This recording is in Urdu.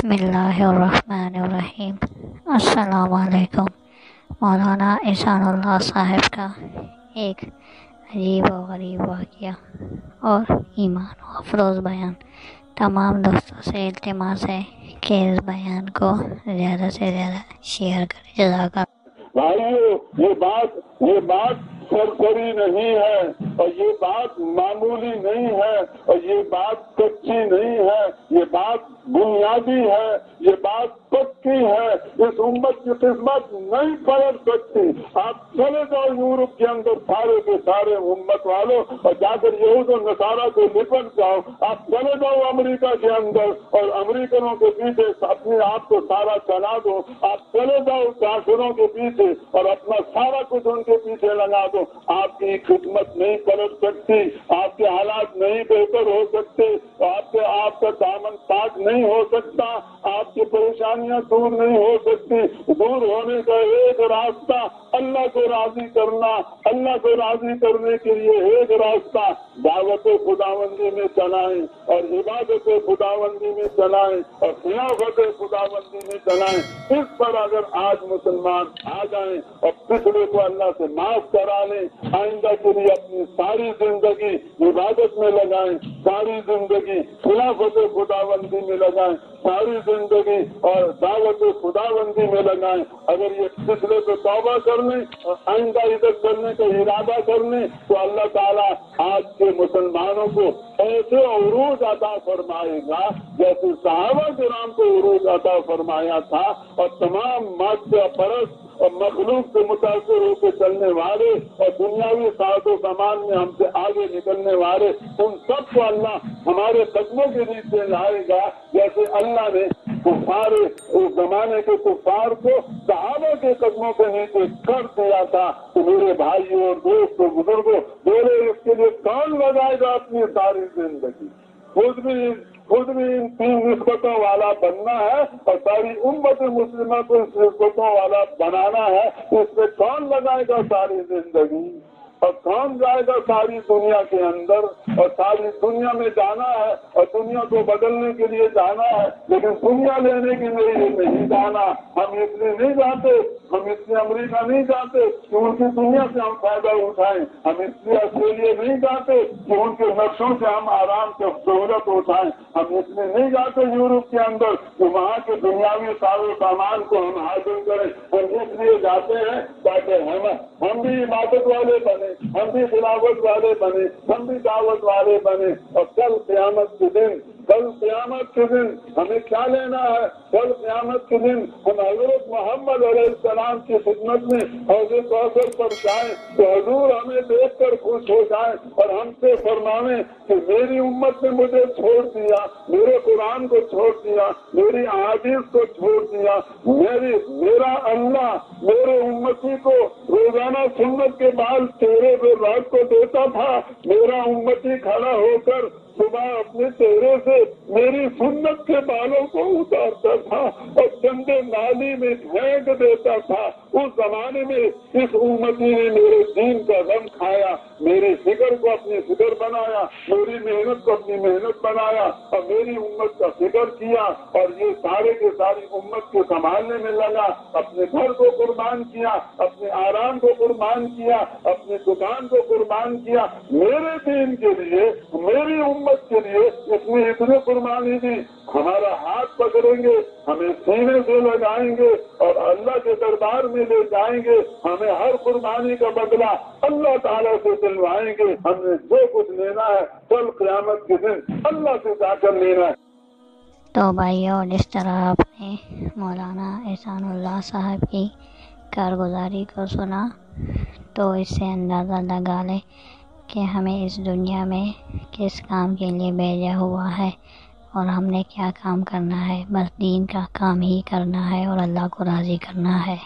بسم اللہ الرحمن الرحیم۔ السلام علیکم۔ مولانا احسان اللہ صاحب کا ایک عجیب و غریب واقعہ اور ایمان و افروز بیان۔ تمام دوستوں سے التماس ہے کہ اس بیان کو زیادہ سے زیادہ شیئر کریں۔ جزاک اللہ۔ بھائیو، یہ بات سرسری نہیں ہے اور یہ بات معمولی نہیں ہے اور یہ بات کچی نہیں ہے، یہ بات بنیادی ہے، یہ بات پکی ہے۔ اس امت کی قسمت نہیں پلٹ سکتی۔ آپ چلے جاؤ یورپ کے اندر سارے کے سارے امت والوں اور جا کر یہود و نصارہ کو لپٹ جاؤ۔ آپ چلے جاؤ امریکہ کے اندر اور امریکنوں کے پیچھے اپنے آپ کو سارا چلا دو۔ آپ چلے جاؤ کافروں کے پیچھے اور اپنا سارا کچھ ان کے پیچھے لگا دو، آپ کی خدمت نہیں پلٹ سکتی، آپ کے حالات نہیں بہتر ہو سکتے، آپ کا دامن پاک نہیں ہو سکتا، آپ کی پریشانیاں دور نہیں ہو سکتی۔ دور ہونے کا ایک راستہ اللہ کو راضی کرنا، اللہ کو راضی کرنے کے لیے ایک راستہ دعوت خداوندی میں چلائیں اور عبادت خداوندی میں چلائیں اور خلافت خداوندی میں چلائیں۔ اس پر اگر آج مسلمان آ جائیں اور پچھلے کو اللہ سے معاف کرا لیں، آئندہ کے لیے اپنی ساری زندگی عبادت میں لگائیں، ساری زندگی خلافت خداوندی میں لگائیں، ساری زندگی اور دعوت خداوندی میں لگائیں۔ اگر یہ پچھلے کو توبہ کر لیں اور آئندہ ادھر چلنے کا ارادہ کر لیں تو اللہ تعالیٰ آج کے مسلمانوں کو ایسے عروج عطا فرمائے گا جیسے صحابہ کرام کو عروج عطا فرمایا تھا، اور تمام مادہ پرست اور مخلوق سے متاثر ہو کے چلنے والے اور دنیاوی سعادت و سامان میں ہم سے آگے نکلنے والے، ان سب کو اللہ ہمارے قدموں کے نیچے لائے گا، جیسے اللہ نے کفار اس زمانے کے کفار کو صحابہ کے قدموں کے نیچے کر دیا تھا۔ تو میرے بھائیوں اور دوستوں بزرگوں، بولے اس کے لیے کون لگائے گا اپنی ساری زندگی؟ خود بھی ان 3 نسبتوں والا بننا ہے اور ساری امت مسلمہ کو اس نسبتوں والا بنانا ہے۔ اس پہ کون لگائے گا ساری زندگی اور کون جائے گا ساری دنیا کے اندر؟ اور ساری دنیا میں جانا ہے اور دنیا کو بدلنے کے لیے جانا ہے، لیکن دنیا لینے کے لیے نہیں جانا۔ ہم اس لیے نہیں جاتے، ہم اس لیے امریکہ نہیں جاتے کہ ان کی دنیا سے ہم فائدہ اٹھائیں، ہم اس لیے آسٹریلیا نہیں جاتے کہ ان کے نقشوں سے ہم آرام سے سہولت اٹھائیں، ہم اس لیے نہیں جاتے یورپ کے اندر کہ وہاں کے دنیاوی ساز و سامان کو ہم حاصل کریں۔ ہم اس لیے جاتے ہیں تاکہ ہم بھی عبادت والے بنے، ہم بھی خلافت والے بنے، ہم بھی دعوت والے بنے، اور کل قیامت کے دن ہمیں کیا لینا ہے؟ کل قیامت کے دن ہم حضرت محمد علیہ السلام کی خدمت میں حوض کوثر پر جائیں تو حضور ہمیں دیکھ کر خوش ہو جائیں اور ہم سے فرمائیں کہ میری امت نے مجھے چھوڑ دیا، میرے قرآن کو چھوڑ دیا، میری احادیث کو چھوڑ دیا، میرا اللہ میرے امتی کو روزانہ سنت کے بال چہرے پہ رات کو دیتا تھا، میرا امتی کھڑا ہو کر صبح اپنے چہرے سے میری سنت کے بالوں کو اتارتا تھا اور گندے نالی میں پھینک دیتا تھا۔ اس زمانے میں اس امتی نے میرے دین کا غم کھایا، میری فکر کو اپنی فکر بنایا، میری محنت کو اپنی محنت بنایا اور میری امت کا فکر کیا، اور یہ سارے کے ساری امت کو سنبھالنے میں لگا، اپنے گھر کو قربان کیا، اپنے آرام کو قربان کیا، اپنی دکان کو قربان کیا، میرے دین کے لیے، میری امت کے لیے اس نے اتنی قربانی دی۔ ہمارا ہاتھ پکڑیں گے، ہمیں سینے سے لگائیں گے اور اللہ کے دربار میں لے جائیں گے، ہمیں ہر قربانی کا بدلہ اللہ تعالیٰ سے دلوائیں گے۔ ہم نے جو کچھ لینا ہے کل قیامت کے دن اللہ سے جا کر لینا ہے۔ تو بھائیوں، جس طرح آپ نے مولانا احسان اللہ صاحب کی کارگزاری کو سنا تو اس سے اندازہ لگا لیں کہ ہمیں اس دنیا میں کس کام کے لیے بھیجا ہوا ہے اور ہم نے کیا کام کرنا ہے۔ بس دین کا کام ہی کرنا ہے اور اللہ کو راضی کرنا ہے۔